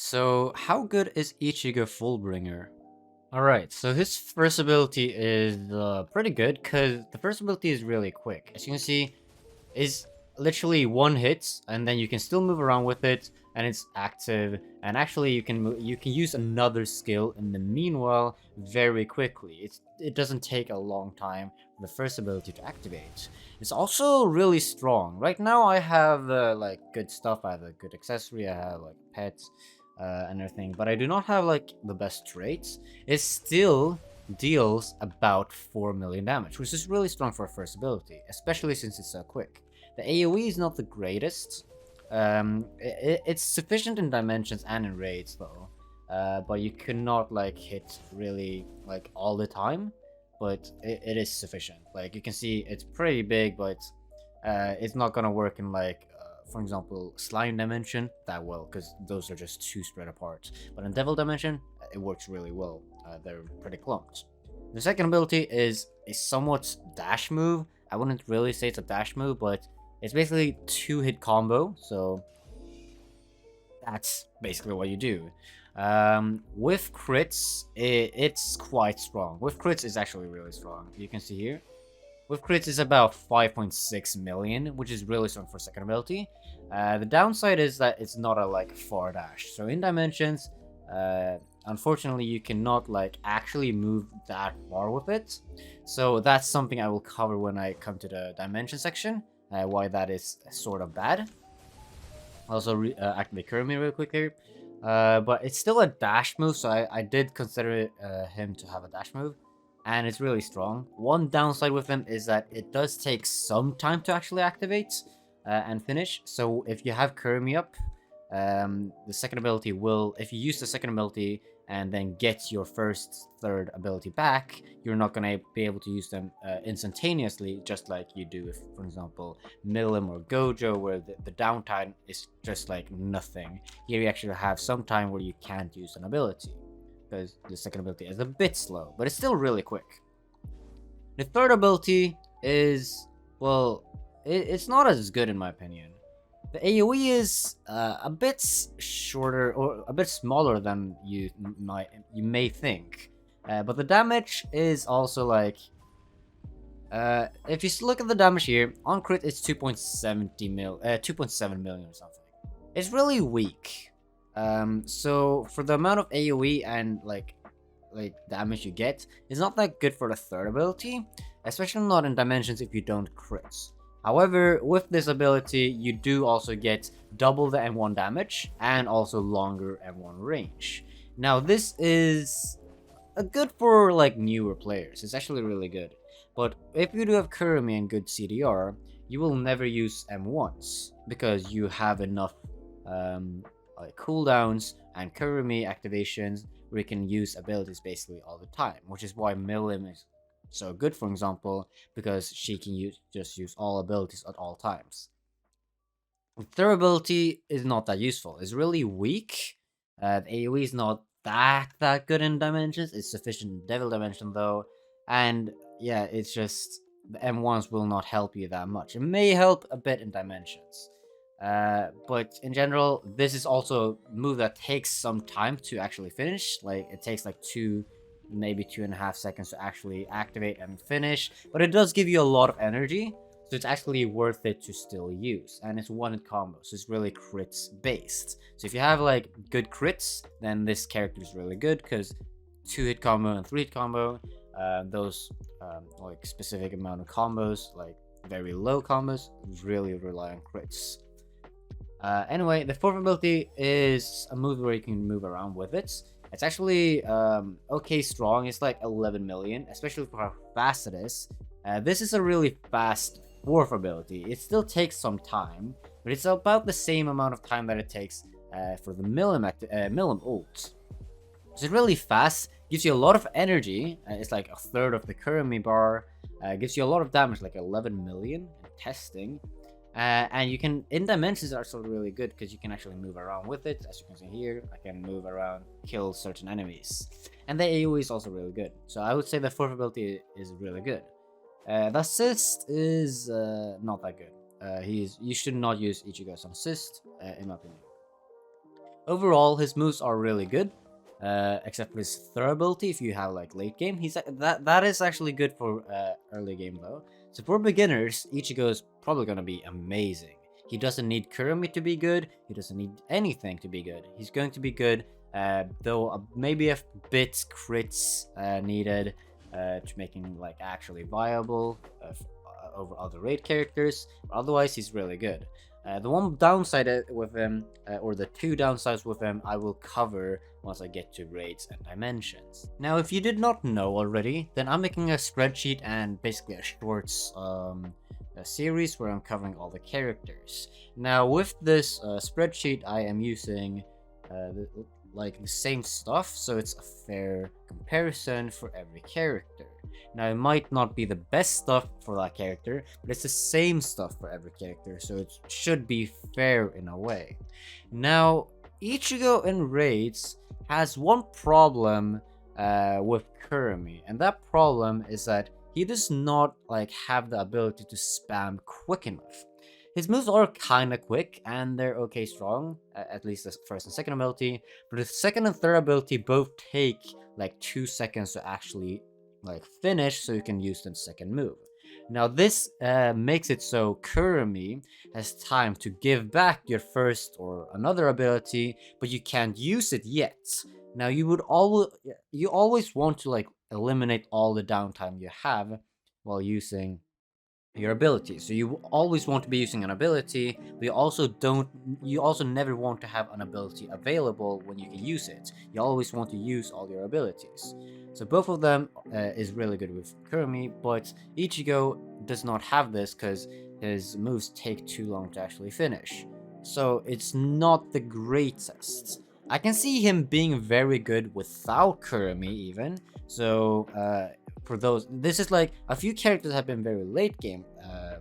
So, how good is Ichigo Fullbringer? Alright, so his first ability is pretty good because the first ability is really quick. As you can see, is literally one hit, and then you can still move around with it, and it's active. And actually, you can use another skill in the meanwhile very quickly. It doesn't take a long time for the first ability to activate. It's also really strong. Right now, I have like good stuff. I have a good accessory. I have like pets and everything, but I do not have like the best traits. It still deals about 4 million damage, which is really strong for a first ability, especially since it's so quick. The AoE is not the greatest. It's sufficient in dimensions and in raids though, but you cannot like hit really like all the time. But it is sufficient. Like you can see, it's pretty big, but it's not gonna work in like for example, Slime Dimension that well, because those are just too spread apart. But in Devil Dimension, it works really well. They're pretty clumped. The second ability is a somewhat dash move. I wouldn't really say it's a dash move, but it's basically 2-hit combo, so that's basically what you do. With crits, it's quite strong. With crits, it's actually really strong. You can see here. With crits, it's about 5.6 million, which is really strong for second ability. The downside is that it's not a like far dash. So in dimensions, unfortunately, you cannot like actually move that far with it. So that's something I will cover when I come to the dimension section. Why that is sort of bad. Also activate Kurumi real quick here. But it's still a dash move, so I did consider him to have a dash move. And it's really strong. One downside with him is that it does take some time to actually activate and finish. So if you have Kurumi up, the second ability will, if you use the second ability and then get your first, third ability back, you're not going to be able to use them instantaneously, just like you do with, for example, Milim or Gojo, where the downtime is just like nothing. Here you actually have some time where you can't use an ability, because the second ability is a bit slow, but it's still really quick. The third ability is, well, it's not as good in my opinion. The AoE is a bit shorter or a bit smaller than you may think, but the damage is also like. If you look at the damage here, on crit it's 2.7 million or something. It's really weak. So for the amount of AoE and like damage you get, it's not that good for the third ability, especially not in dimensions if you don't crit. However, with this ability, you do also get double the M1 damage and also longer M1 range. Now, this is good for like newer players. It's actually really good. But if you do have Kurumi and good CDR, you will never use M1s because you have enough like cooldowns and Kurumi activations where you can use abilities basically all the time, which is why Milim is so good, for example, because she can just use all abilities at all times. The third ability is not that useful. It's really weak. The AoE is not that good in dimensions. It's sufficient in Devil Dimension though, and yeah, it's just the M1s will not help you that much. It may help a bit in dimensions. But in general, this is also a move that takes some time to actually finish. Like, it takes like maybe 2.5 seconds to actually activate and finish. But it does give you a lot of energy, so it's actually worth it to still use. And it's one-hit combo, so it's really crits based. So if you have like good crits, then this character is really good, because 2-hit combo and 3-hit combo, those like specific amount of combos, like very low combos, really rely on crits. Anyway, the fourth ability is a move where you can move around with it. It's actually okay strong. It's like 11 million, especially for how fast it is. This is a really fast fourth ability. It still takes some time, but it's about the same amount of time that it takes for the Milim ult. So it's really fast, gives you a lot of energy. It's like a third of the Kurumi bar. Gives you a lot of damage, like 11 million in testing. And you can, in dimensions, are also really good because you can actually move around with it. As you can see here, I can move around, kill certain enemies. And the AoE is also really good. So I would say the fourth ability is really good. The assist is not that good. You should not use Ichigo as an assist, in my opinion. Overall, his moves are really good, except for his throw ability. If you have like late game, that is actually good for early game though. So for beginners, Ichigo is probably gonna be amazing. He doesn't need Kurumi to be good. He doesn't need anything to be good. He's going to be good, though maybe a bit crits needed to make him like actually viable over other raid characters. But otherwise, he's really good. The one downside with him, or the two downsides with him, I will cover once I get to raids and dimensions. Now, if you did not know already, then I'm making a spreadsheet and basically a shorts a series where I'm covering all the characters. Now, with this spreadsheet, I am using the same stuff, so it's a fair comparison for every character. Now, it might not be the best stuff for that character, but it's the same stuff for every character, so it should be fair in a way. Now, Ichigo in raids has one problem with Kurumi, and that problem is that he does not have the ability to spam quick enough. His moves are kinda quick, and they're okay strong, at least the first and second ability, but the second and third ability both take like 2 seconds to actually finish, so you can use the second move. Now this makes it so Kurumi has time to give back your first or another ability, but you can't use it yet. Now you always want to eliminate all the downtime you have while using your ability. So you always want to be using an ability, but you also never want to have an ability available when you can use it. You always want to use all your abilities. So both of them is really good with Kurumi, but Ichigo does not have this because his moves take too long to actually finish. So it's not the greatest. I can see him being very good without Kurumi even. So for those, this is like a few characters have been very late game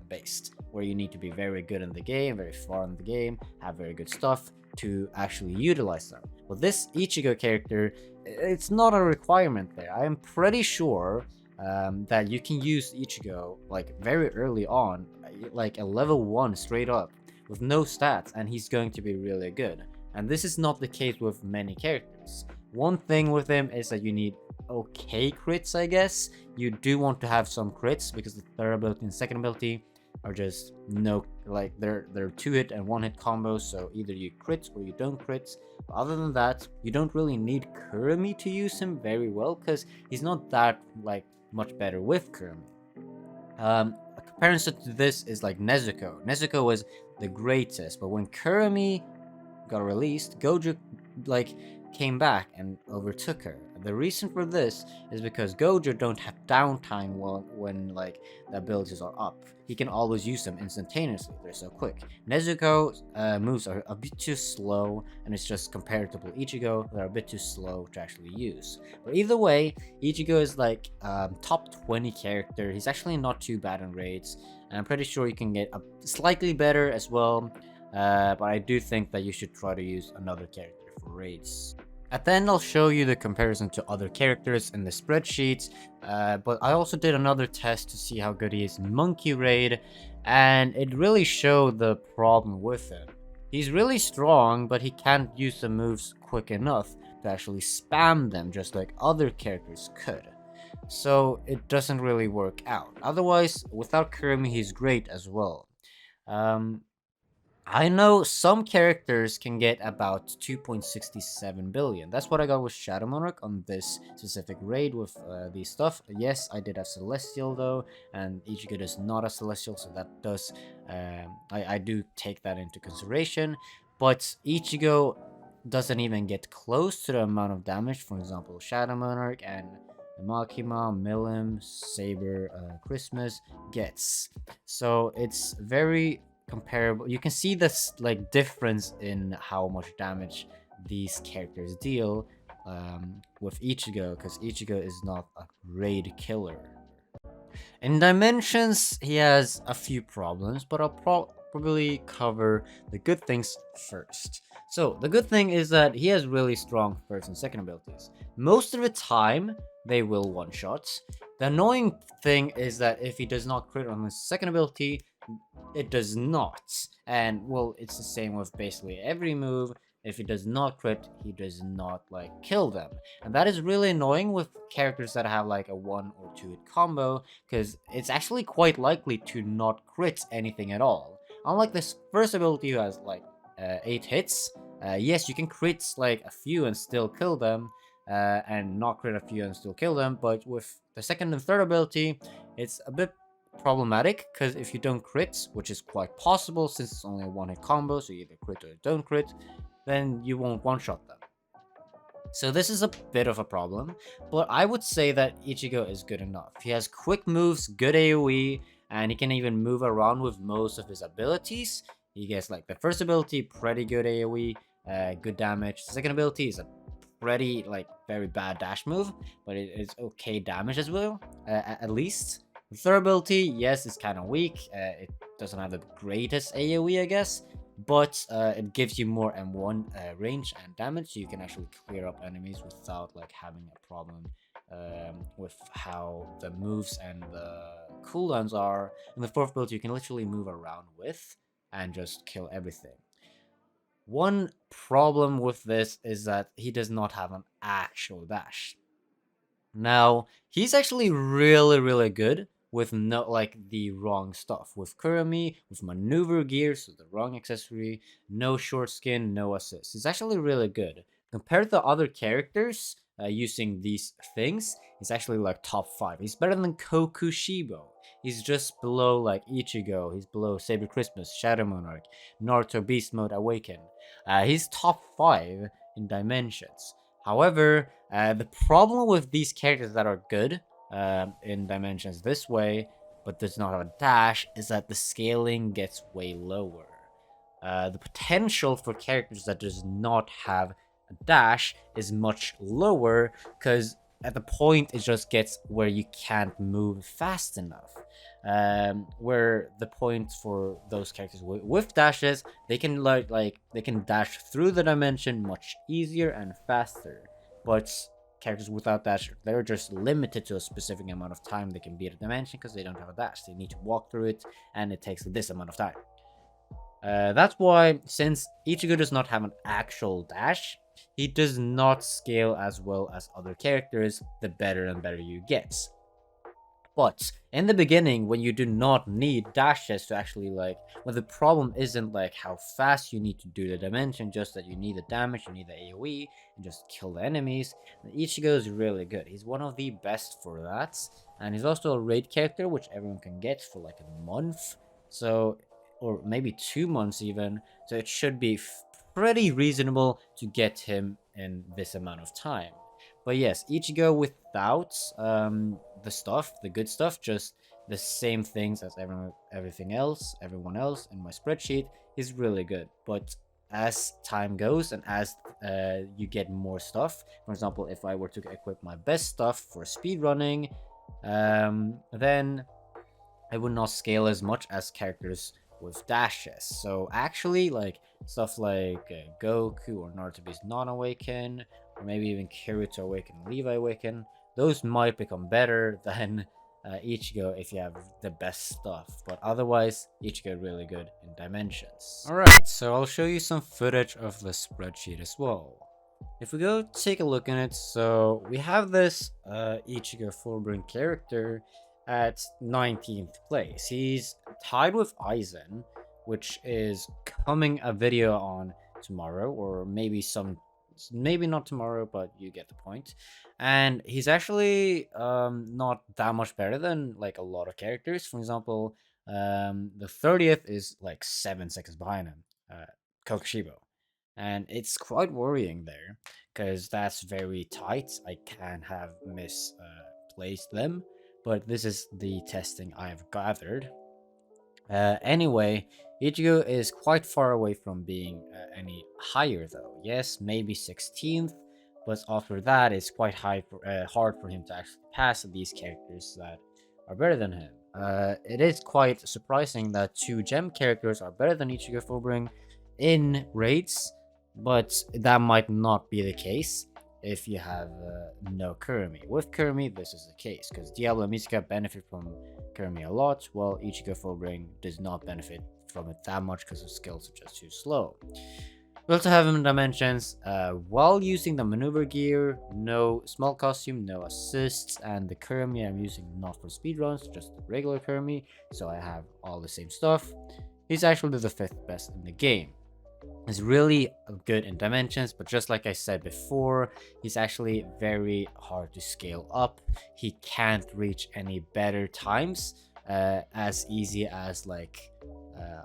based, where you need to be very good in the game, very far in the game, have very good stuff to actually utilize them. Well, this Ichigo character, it's not a requirement there. I am pretty sure that you can use Ichigo very early on, like a level 1 straight up with no stats, and he's going to be really good. And this is not the case with many characters. One thing with him is that you need okay crits, I guess. You do want to have some crits because the third ability and second ability are just they're 2-hit and 1-hit combos, so either you crit or you don't crit. But other than that, you don't really need Kurumi to use him very well because he's not that much better with Kurumi. A comparison to this is like Nezuko. Nezuko was the greatest, but when Kurumi got released, Gojo came back and overtook her. The reason for this is because Gojo don't have downtime when the abilities are up. He can always use them instantaneously. They're so quick. Nezuko's moves are a bit too slow, and it's just comparable to Ichigo. They're a bit too slow to actually use. But either way, Ichigo is top 20 character. He's actually not too bad in raids, and I'm pretty sure you can get a slightly better as well. But I do think that you should try to use another character for raids. At the end, I'll show you the comparison to other characters in the spreadsheet, but I also did another test to see how good he is in Monkey Raid, and it really showed the problem with him. He's really strong, but he can't use the moves quick enough to actually spam them just like other characters could. So it doesn't really work out. Otherwise, without Kurumi, he's great as well. I know some characters can get about 2.67 billion. That's what I got with Shadow Monarch on this specific raid with these stuff. Yes, I did have Celestial though, and Ichigo is not a Celestial, so that does I do take that into consideration. But Ichigo doesn't even get close to the amount of damage, for example, Shadow Monarch and Makima, Milim, Saber, Christmas gets. So it's very comparable. You can see this difference in how much damage these characters deal with Ichigo, because Ichigo is not a raid killer. In Dimensions, he has a few problems, but I'll probably cover the good things first. So the good thing is that he has really strong first and second abilities. Most of the time, they will one-shot. The annoying thing is that if he does not crit on his second ability, it does not. And well, it's the same with basically every move. If he does not crit, he does not like kill them. And that is really annoying with characters that have like a 1 or 2 hit combo, because it's actually quite likely to not crit anything at all. Unlike this first ability who has like 8 hits, yes, you can crit like a few and still kill them, and not crit a few and still kill them, but with the second and third ability, it's a bit problematic, because if you don't crit, which is quite possible since it's only a 1 hit combo, so you either crit or don't crit, then you won't one-shot them. So this is a bit of a problem, but I would say that Ichigo is good enough. He has quick moves, good AoE, and he can even move around with most of his abilities. He gets like the first ability, pretty good AoE, good damage. The second ability is a pretty like very bad dash move, but it is okay damage as well, at least. The third ability, yes, it's kind of weak. It doesn't have the greatest AoE, I guess, but it gives you more M1 range and damage, so you can actually clear up enemies without like having a problem with how the moves and the cooldowns are. In the fourth ability, you can literally move around with and just kill everything. One problem with this is that he does not have an actual dash. Now, he's actually really good with no like the wrong stuff. With Kurami, with maneuver gear, so the wrong accessory, no short skin, no assist. It's actually really good. Compared to other characters using these things, he's actually like top 5. He's better than Kokushibo. He's just below like Ichigo. He's below Saber Christmas, Shadow Monarch, Naruto Beast Mode Awaken. He's top 5 in dimensions. However, the problem with these characters that are good in dimensions this way, but does not have a dash, is that the scaling gets way lower. The potential for characters that does not have a dash is much lower, because at the point it just gets where you can't move fast enough. Where the point for those characters with dashes, they can they can dash through the dimension much easier and faster. But characters without dash, they're just limited to a specific amount of time they can beat a dimension because they don't have a dash. They need to walk through it, and it takes this amount of time. That's why, since Ichigo does not have an actual dash, he does not scale as well as other characters the better and better you get. But in the beginning, when you do not need dashes to actually when the problem isn't like how fast you need to do the dimension, just that you need the damage, you need the AoE, and just kill the enemies, Ichigo is really good. He's one of the best for that, and he's also a raid character, which everyone can get for like a month, so, or maybe 2 months even, so it should be pretty reasonable to get him in this amount of time. But yes, Ichigo without the good stuff, just the same things as everyone else in my spreadsheet, is really good. But as time goes and as you get more stuff, for example, if I were to equip my best stuff for speedrunning, then I would not scale as much as characters with dashes. So actually, stuff like Goku or Naruto Beast Non-Awaken, or maybe even Kirito Awaken, Levi Awaken, those might become better than Ichigo if you have the best stuff. But otherwise, Ichigo really good in dimensions. Alright, so I'll show you some footage of the spreadsheet as well. If we go take a look at it, so we have this Ichigo Fullbring character at 19th place. He's tied with Aizen, which is coming a video on tomorrow, or maybe not tomorrow, but you get the point. And he's actually not that much better than like a lot of characters. For example, the 30th is like 7 seconds behind him, Kokushibo. And it's quite worrying there, because that's very tight. I can have misplaced them, but this is the testing I have gathered. Anyway, Ichigo is quite far away from being any higher though. Yes, maybe 16th, but after that it's quite hard for him to actually pass these characters that are better than him. It is quite surprising that 2 gem characters are better than Ichigo Fullbring in raids, but that might not be the case if you have no Kurami. With Kurami, this is the case, because Diablo and Misuka benefit from Kurami a lot, while Ichigo Fullbring does not benefit from it that much because his skills are just too slow. We also have him in dimensions. While using the maneuver gear, no small costume, no assists, and the Kurumi I'm using not for speedruns, just the regular Kurumi, so I have all the same stuff. He's actually the 5th best in the game. He's really good in dimensions, but just like I said before, he's actually very hard to scale up. He can't reach any better times as easy as like uh,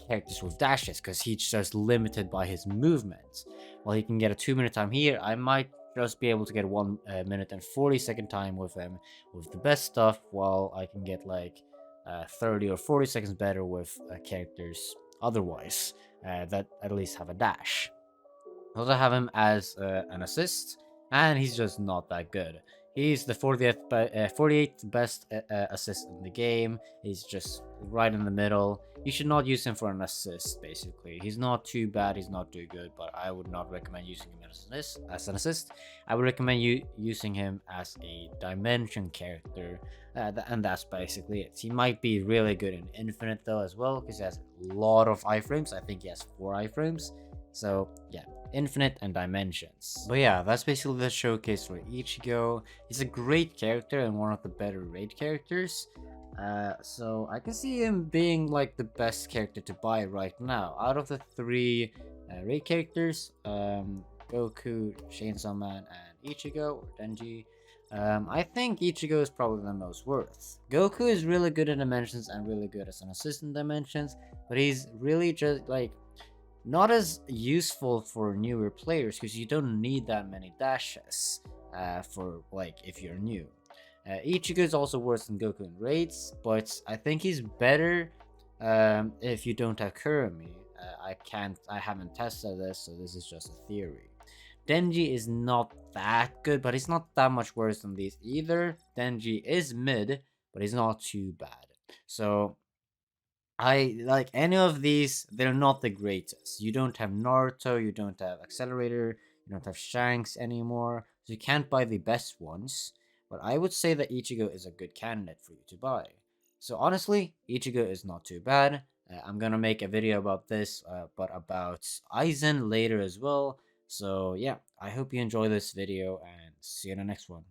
characters with dashes, because he's just limited by his movements. While he can get a 2-minute time here, I might just be able to get 1 minute and 40-second time with him with the best stuff, while I can get like 30 or 40 seconds better with characters otherwise that at least have a dash. I also have him as an assist, and he's just not that good. He's the 48th best assist in the game. He's just right in the middle. You should not use him for an assist, basically. He's not too bad, he's not too good, but I would not recommend using him as an assist. I would recommend you using him as a dimension character, and that's basically it. He might be really good in Infinite, though, as well, because he has a lot of iframes. I think he has 4 iframes. So, yeah. Infinite and dimensions. But yeah, that's basically the showcase for Ichigo. He's a great character and one of the better raid characters. So I can see him being like the best character to buy right now. Out of the 3 raid characters, Goku, Chainsaw Man, and Ichigo or Denji, I think Ichigo is probably the most worth. Goku is really good in dimensions and really good as an assistant dimensions, but he's really just like not as useful for newer players because you don't need that many dashes for like if you're new. Ichigo is also worse than Goku in raids, but I think he's better if you don't have Kurumi. I haven't tested this, so this is just a theory. Denji is not that good, but he's not that much worse than these either. Denji is mid, but he's not too bad. So I like any of these, they're not the greatest. You don't have Naruto, you don't have Accelerator, you don't have Shanks anymore, so you can't buy the best ones. But I would say that Ichigo is a good candidate for you to buy. So honestly, Ichigo is not too bad. I'm gonna make a video about this, but about Aizen later as well. So yeah, I hope you enjoy this video and see you in the next one.